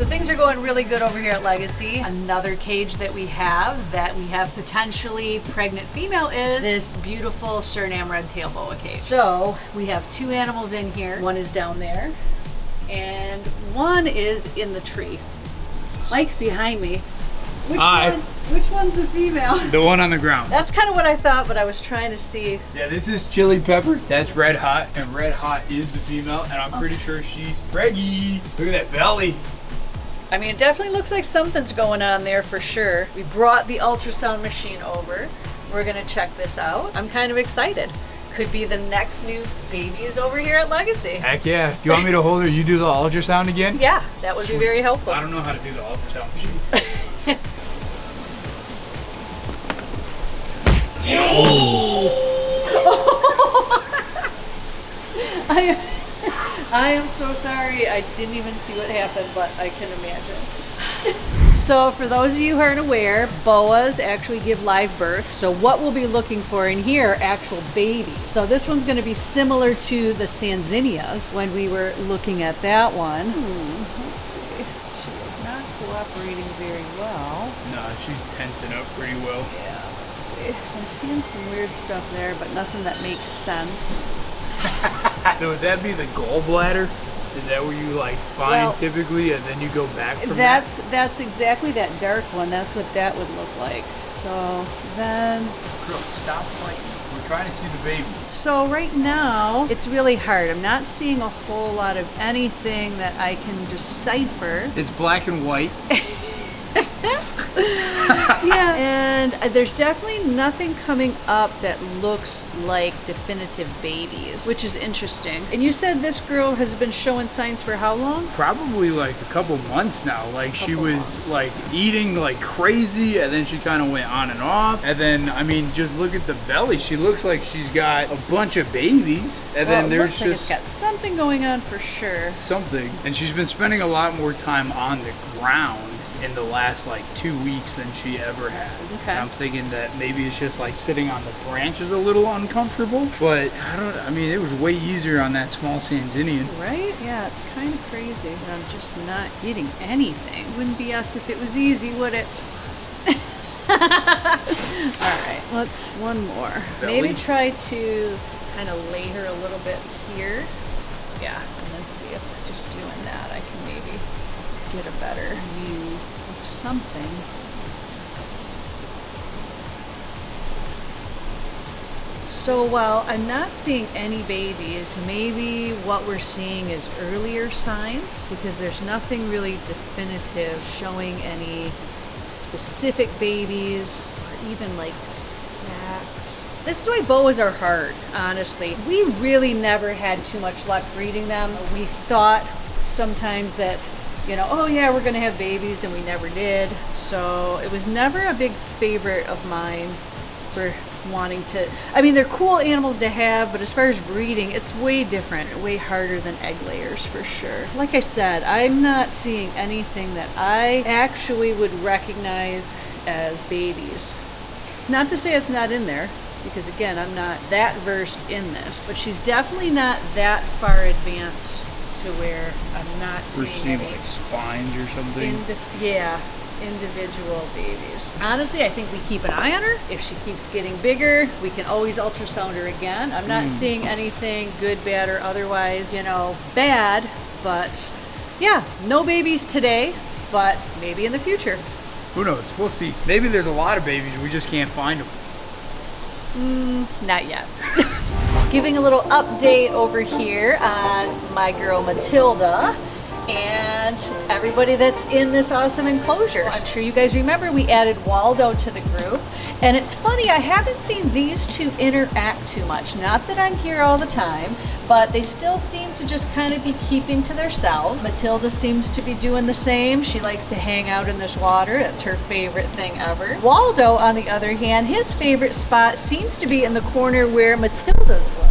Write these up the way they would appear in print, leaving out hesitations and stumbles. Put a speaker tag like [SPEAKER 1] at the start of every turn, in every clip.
[SPEAKER 1] So things are going really good over here at LegaSea. Another cage that we have potentially pregnant female is this beautiful Suriname red-tail boa cage. So we have 2 animals in here. One is down there and one is in the tree. Mike's behind me. Which one's the female?
[SPEAKER 2] The one on the ground.
[SPEAKER 1] That's kind of what I thought, but I was trying to see.
[SPEAKER 2] Yeah, this is Chili Pepper. That's Red Hot, and Red Hot is the female, and I'm pretty sure she's preggy. Look at that belly.
[SPEAKER 1] I mean, it definitely looks like something's going on there for sure. We brought the ultrasound machine over. We're gonna check this out. I'm kind of excited. Could be the next new babies over here at LegaSea.
[SPEAKER 2] Heck yeah. Do you want me to hold her? You do the ultrasound again?
[SPEAKER 1] Yeah, that would be very helpful.
[SPEAKER 2] I don't know how to do the ultrasound machine.
[SPEAKER 1] I am so sorry. I didn't even see what happened, but I can imagine. So for those of you who aren't aware, boas actually give live birth. So what we'll be looking for in here are actual babies. So this one's going to be similar to the Sanzinias when we were looking at that one. Let's see. She is not cooperating very well.
[SPEAKER 2] No, she's tensing up pretty well.
[SPEAKER 1] Yeah, let's see. I'm seeing some weird stuff there, but nothing that makes sense.
[SPEAKER 2] So would that be the gallbladder? Is that where you like find typically, and then you go back from
[SPEAKER 1] That's exactly that dark one. That's what that would look like. So then...
[SPEAKER 2] Girl, stop fighting. We're trying to see the baby.
[SPEAKER 1] So right now, it's really hard. I'm not seeing a whole lot of anything that I can decipher.
[SPEAKER 2] It's black and white.
[SPEAKER 1] Yeah, and there's definitely nothing coming up that looks like definitive babies, which is interesting. And you said this girl has been showing signs for how long?
[SPEAKER 2] Probably like a couple months now. Like she was like eating like crazy, and then she kind of went on and off. And then, I mean, just look at the belly. She looks like she's got a bunch of babies. And then there's
[SPEAKER 1] like it's got something going on for sure.
[SPEAKER 2] Something. And she's been spending a lot more time on the ground in the last like 2 weeks than she ever has.
[SPEAKER 1] Okay.
[SPEAKER 2] And I'm thinking that maybe it's just like sitting on the branches a little uncomfortable, but I mean, it was way easier on that small Sanzinian.
[SPEAKER 1] Right? Yeah, it's kind of crazy. I'm just not getting anything. Wouldn't be us if it was easy, would it? All right, let's one more.
[SPEAKER 2] Belly.
[SPEAKER 1] Maybe try to kind of lay her a little bit here. Yeah, and then see if just doing that I can maybe get a better view of something. So while I'm not seeing any babies, maybe what we're seeing is earlier signs, because there's nothing really definitive showing any specific babies or even like sacs. This is why boas are hard, honestly. We really never had too much luck breeding them. We thought sometimes that, you know, oh yeah, we're gonna have babies, and we never did. So it was never a big favorite of mine for wanting to, I mean, they're cool animals to have, but as far as breeding, it's way different, way harder than egg layers for sure. Like I said, I'm not seeing anything that I actually would recognize as babies. It's not to say it's not in there, because again, I'm not that versed in this, but she's definitely not that far advanced to where I'm not seeing any
[SPEAKER 2] like spines or something.
[SPEAKER 1] Individual babies. Honestly, I think we keep an eye on her. If she keeps getting bigger, we can always ultrasound her again. I'm not seeing anything good, bad, or otherwise, you know, bad, but yeah, no babies today, but maybe in the future.
[SPEAKER 2] Who knows? We'll see. Maybe there's a lot of babies, we just can't find them.
[SPEAKER 1] Not yet. Giving a little update over here on my girl Matilda and everybody that's in this awesome enclosure. I'm sure you guys remember we added Waldo to the group, and it's funny, I haven't seen these two interact too much. Not that I'm here all the time, but they still seem to just kind of be keeping to themselves. Matilda seems to be doing the same. She likes to hang out in this water. That's her favorite thing ever. Waldo, on the other hand, his favorite spot seems to be in the corner where Matilda's was.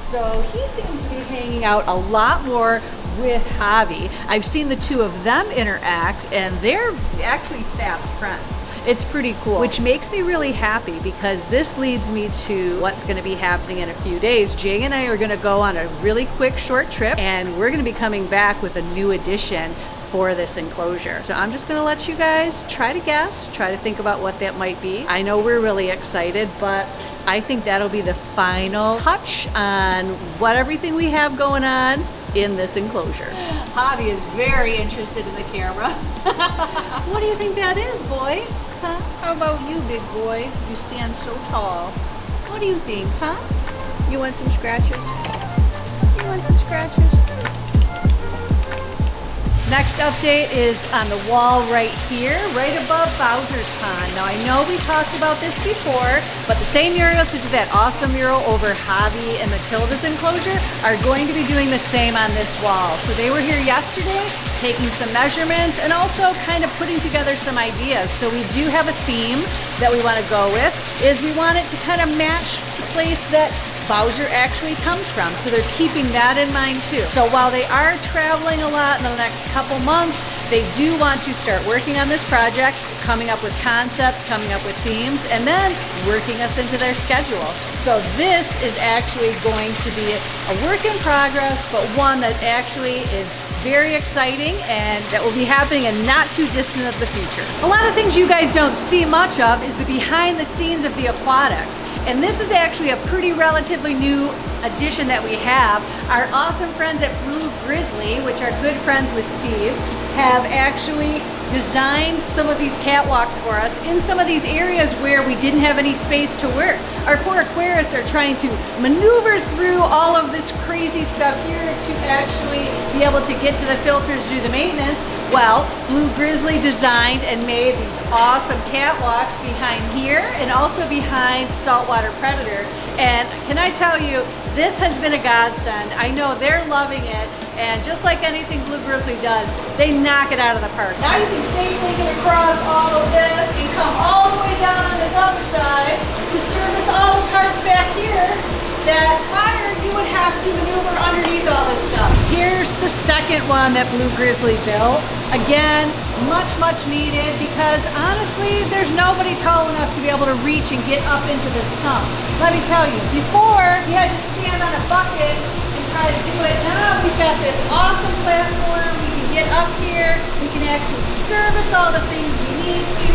[SPEAKER 1] So he seems to be hanging out a lot more with Javi. I've seen the two of them interact, and they're actually fast friends. It's pretty cool, which makes me really happy, because this leads me to what's going to be happening in a few days. Jay and I are going to go on a really quick short trip, and we're going to be coming back with a new addition for this enclosure. So I'm just gonna let you guys try to guess, try to think about what that might be. I know we're really excited, but I think that'll be the final touch on what everything we have going on in this enclosure. Javi is very interested in the camera. What do you think that is, boy? Huh? How about you, big boy? You stand so tall. What do you think, huh? You want some scratches? You want some scratches? Next update is on the wall right here, right above Bowser's Pond. Now I know we talked about this before, but the same murals that did that awesome mural over Javi and Matilda's enclosure are going to be doing the same on this wall. So they were here yesterday, taking some measurements and also kind of putting together some ideas. So we do have a theme that we want to go with, is we want it to kind of match the place that Bowser actually comes from. So they're keeping that in mind too. So while they are traveling a lot in the next couple months, they do want to start working on this project, coming up with concepts, coming up with themes, and then working us into their schedule. So this is actually going to be a work in progress, but one that actually is very exciting and that will be happening in not too distant of the future. A lot of things you guys don't see much of is the behind the scenes of the aquatics. And this is actually a pretty relatively new addition that we have. Our awesome friends at Blue Grizzly, which are good friends with Steve, have actually designed some of these catwalks for us in some of these areas where we didn't have any space to work. Our poor aquarists are trying to maneuver through all of this crazy stuff here to actually be able to get to the filters, do the maintenance. Well, Blue Grizzly designed and made these awesome catwalks behind here and also behind Saltwater Predator. And can I tell you, this has been a godsend. I know they're loving it, and just like anything Blue Grizzly does, they knock it out of the park. Now you can safely get across all of this and come all the way down on this other side to service all the carts back here that prior you would have to maneuver underneath all this stuff. Here's the second one that Blue Grizzly built. Again, much needed, because honestly, there's nobody tall enough to be able to reach and get up into this sump. Let me tell you, before you had to stand on a bucket and try to do it. Now we've got this awesome platform. We can get up here. We can actually service all the things we need to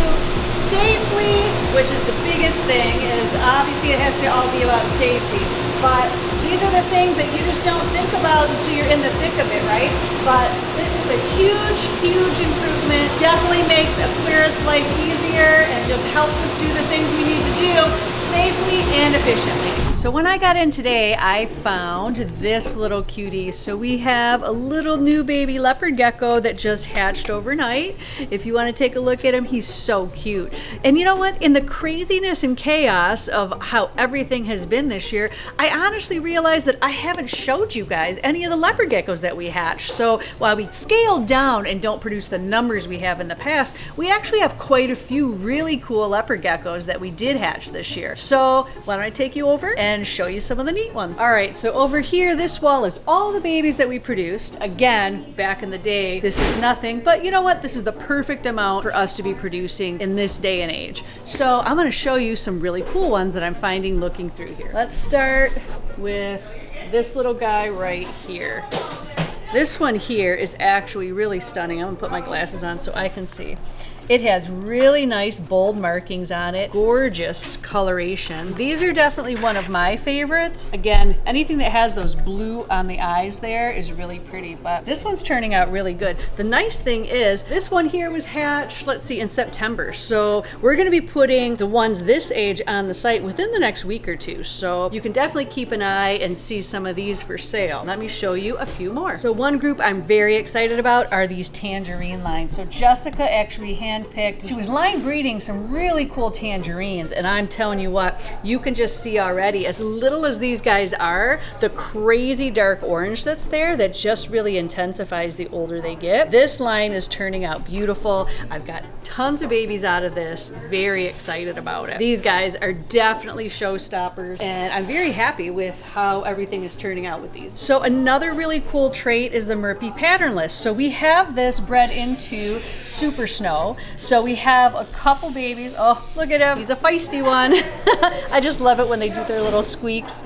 [SPEAKER 1] safely, which is the biggest thing, is obviously it has to all be about safety. But these are the things that you just don't think about until you're in the thick of it, right? But this is a huge improvement. Definitely makes aquarist life easier and just helps us do the things we need to do safely and efficiently. So when I got in today, I found this little cutie. So we have a little new baby leopard gecko that just hatched overnight. If you want to take a look at him, he's so cute. And you know what? In the craziness and chaos of how everything has been this year, I honestly realized that I haven't showed you guys any of the leopard geckos that we hatched. So while we scaled down and don't produce the numbers we have in the past, we actually have quite a few really cool leopard geckos that we did hatch this year. So why don't I take you over and show you some of the neat ones. All right, so over here, this wall is all the babies that we produced. Again, back in the day, this is nothing, but you know what? This is the perfect amount for us to be producing in this day and age. So I'm gonna show you some really cool ones that I'm finding looking through here. Let's start with this little guy right here. This one here is actually really stunning. I'm gonna put my glasses on so I can see. It has really nice bold markings on it, gorgeous coloration. These are definitely one of my favorites. Again, anything that has those blue on the eyes there is really pretty, but this one's turning out really good. The nice thing is, this one here was hatched, let's see, in September. So we're gonna be putting the ones this age on the site within the next week or two. So you can definitely keep an eye and see some of these for sale. Let me show you a few more. So one group I'm very excited about are these tangerine lines. So Jessica actually handpicked. She was line breeding some really cool tangerines, and I'm telling you what, you can just see already, as little as these guys are, the crazy dark orange that's there that just really intensifies the older they get. This line is turning out beautiful. I've got tons of babies out of this, very excited about it. These guys are definitely showstoppers, and I'm very happy with how everything is turning out with these. So another really cool trait is the Murphy patternless. So we have this bred into Super Snow. So we have a couple babies. Oh, look at him. He's a feisty one. I just love it when they do their little squeaks.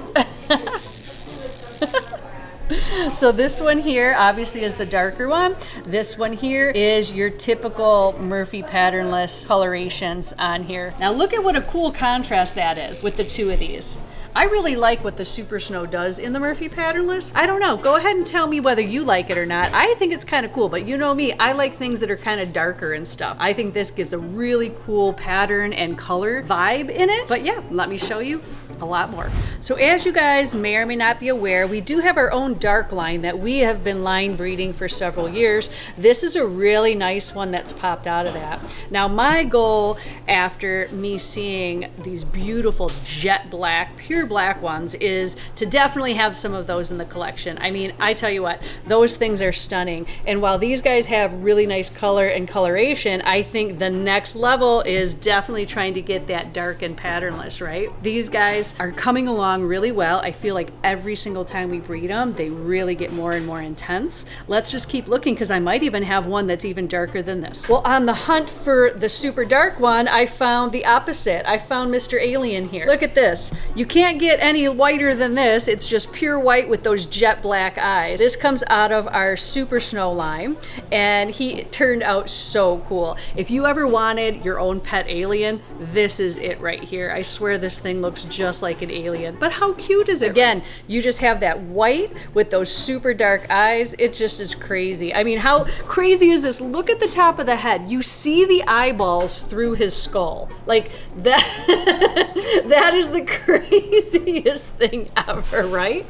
[SPEAKER 1] So this one here obviously is the darker one. This one here is your typical Murphy patternless colorations on here. Now look at what a cool contrast that is with the two of these. I really like what the Super Snow does in the Murphy patternless. I don't know, go ahead and tell me whether you like it or not. I think it's kind of cool, but you know me, I like things that are kind of darker and stuff. I think this gives a really cool pattern and color vibe in it. But yeah, let me show you a lot more. So as you guys may or may not be aware, we do have our own dark line that we have been line breeding for several years. This is a really nice one that's popped out of that. Now my goal after me seeing these beautiful jet black, pure black ones is to definitely have some of those in the collection. I mean, I tell you what, those things are stunning. And while these guys have really nice color and coloration, I think the next level is definitely trying to get that dark and patternless, right? These guys are coming along really well. I feel like every single time we breed them, they really get more and more intense. Let's just keep looking because I might even have one that's even darker than this. Well, on the hunt for the super dark one, I found the opposite. I found Mr. Alien here. Look at this. You can't get any whiter than this. It's just pure white with those jet black eyes. This comes out of our Super Snow line, and he turned out so cool. If you ever wanted your own pet alien, this is it right here. I swear this thing looks just like an alien. But how cute is it? Again, you just have that white with those super dark eyes. It just is crazy. I mean, how crazy is this? Look at the top of the head. You see the eyeballs through his skull. Like that, that is the craziest thing ever, right?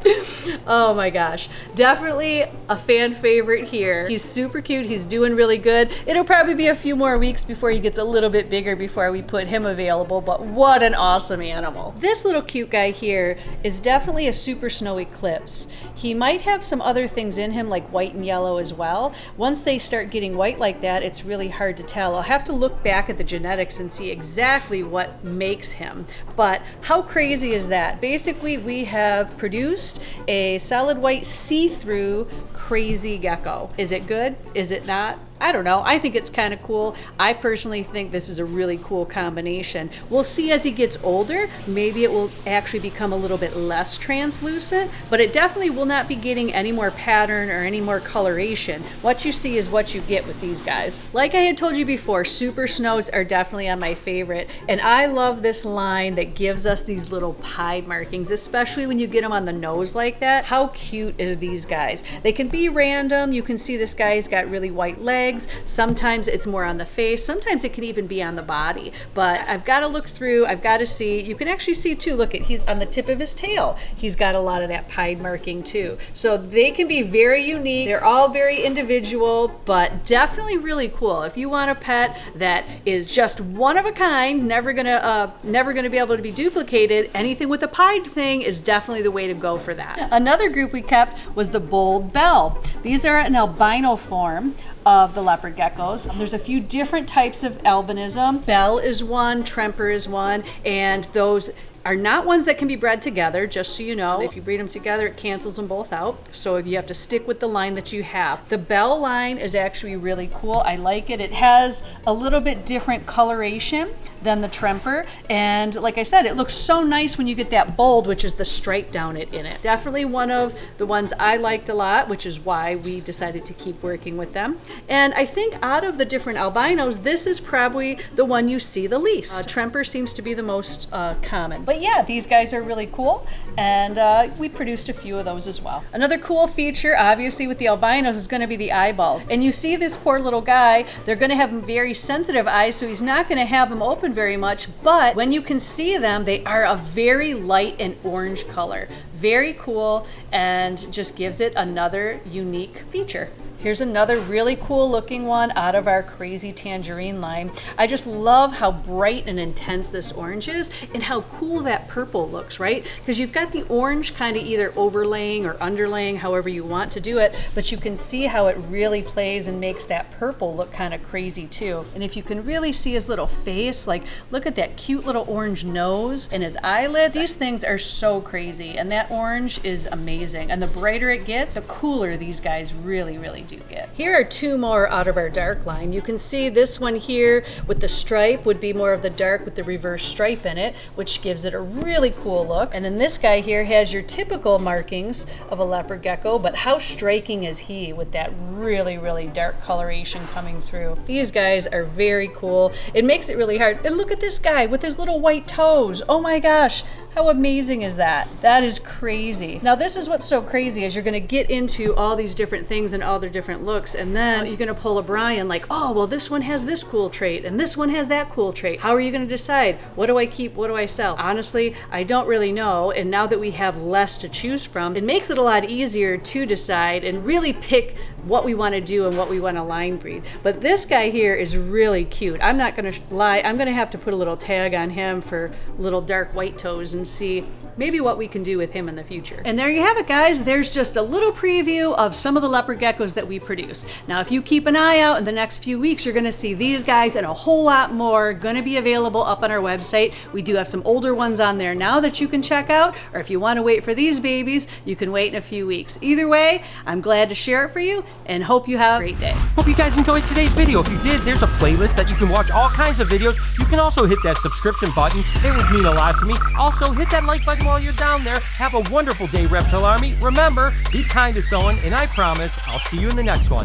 [SPEAKER 1] Oh my gosh. Definitely a fan favorite here. He's super cute. He's doing really good. It'll probably be a few more weeks before he gets a little bit bigger before we put him available, but what an awesome animal. This little cute guy here is definitely a Super Snow Eclipse. He might have some other things in him like white and yellow as well. Once they start getting white like that, it's really hard to tell. I'll have to look back at the genetics and see exactly what makes him. But how crazy is that? Basically, we have produced a solid white see-through crazy gecko. Is it good? Is it not? I don't know. I think it's kind of cool. I personally think this is a really cool combination. We'll see as he gets older, maybe it will actually become a little bit less translucent, but it definitely will not be getting any more pattern or any more coloration. What you see is what you get with these guys. Like I had told you before, Super Snows are definitely on my favorite, and I love this line that gives us these little pied markings, especially when you get them on the nose like that. How cute are these guys? They can be random. You can see this guy's got really white legs. Sometimes it's more on the face. Sometimes it can even be on the body. But I've got to look through. I've got to see. You can actually see too. Look, he's on the tip of his tail. He's got a lot of that pied marking too. So they can be very unique. They're all very individual, but definitely really cool. If you want a pet that is just one of a kind, never gonna be able to be duplicated, anything with a pied thing is definitely the way to go for that. Another group we kept was the Bold Bell. These are an albino form of the leopard geckos. There's a few different types of albinism. Bell is one, Tremper is one, and those are not ones that can be bred together, just so you know. If you breed them together, it cancels them both out. So if you have to stick with the line that you have. The Bell line is actually really cool. I like it. It has a little bit different coloration than the Tremper. And like I said, it looks so nice when you get that bold, which is the stripe down it in it. Definitely one of the ones I liked a lot, which is why we decided to keep working with them. And I think out of the different albinos, this is probably the one you see the least. Tremper seems to be the most common. But yeah, these guys are really cool, and we produced a few of those as well. Another cool feature, obviously, with the albinos is going to be the eyeballs. And you see this poor little guy, they're going to have very sensitive eyes, so he's not going to have them open very much, but when you can see them, they are a very light and orange color. Very cool, and just gives it another unique feature. Here's another really cool looking one out of our crazy tangerine line. I just love how bright and intense this orange is and how cool that purple looks, right? Because you've got the orange kind of either overlaying or underlaying, however you want to do it, but you can see how it really plays and makes that purple look kind of crazy too. And if you can really see his little face, like look at that cute little orange nose and his eyelids, these things are so crazy, and that orange is amazing. And the brighter it gets, the cooler these guys really do get. Here are two more out of our dark line. You can see this one here with the stripe would be more of the dark with the reverse stripe in it, which gives it a really cool look. And then this guy here has your typical markings of a leopard gecko, but how striking is he with that really, really dark coloration coming through. These guys are very cool. It makes it really hard. And look at this guy with his little white toes. Oh my gosh. How amazing is that? That is crazy. Now this is what's so crazy is you're gonna get into all these different things and all their different looks, and then you're gonna pull a Brian like, oh, well this one has this cool trait and this one has that cool trait. How are you gonna decide? What do I keep, what do I sell? Honestly, I don't really know, and now that we have less to choose from, it makes it a lot easier to decide and really pick what we wanna do and what we wanna line breed. But this guy here is really cute. I'm not gonna lie, I'm gonna have to put a little tag on him for little dark white toes and see maybe what we can do with him in the future. And there you have it, guys. There's just a little preview of some of the leopard geckos that we produce. Now, if you keep an eye out in the next few weeks, you're gonna see these guys and a whole lot more gonna be available up on our website. We do have some older ones on there now that you can check out, or if you wanna wait for these babies, you can wait in a few weeks. Either way, I'm glad to share it for you and hope you have a great day.
[SPEAKER 3] Hope you guys enjoyed today's video. If you did, there's a playlist that you can watch all kinds of videos. You can also hit that subscription button. It would mean a lot to me. Also, hit that like button while you're down there. Have a wonderful day, Reptile Army. Remember, be kind to someone, and I promise I'll see you in the next one.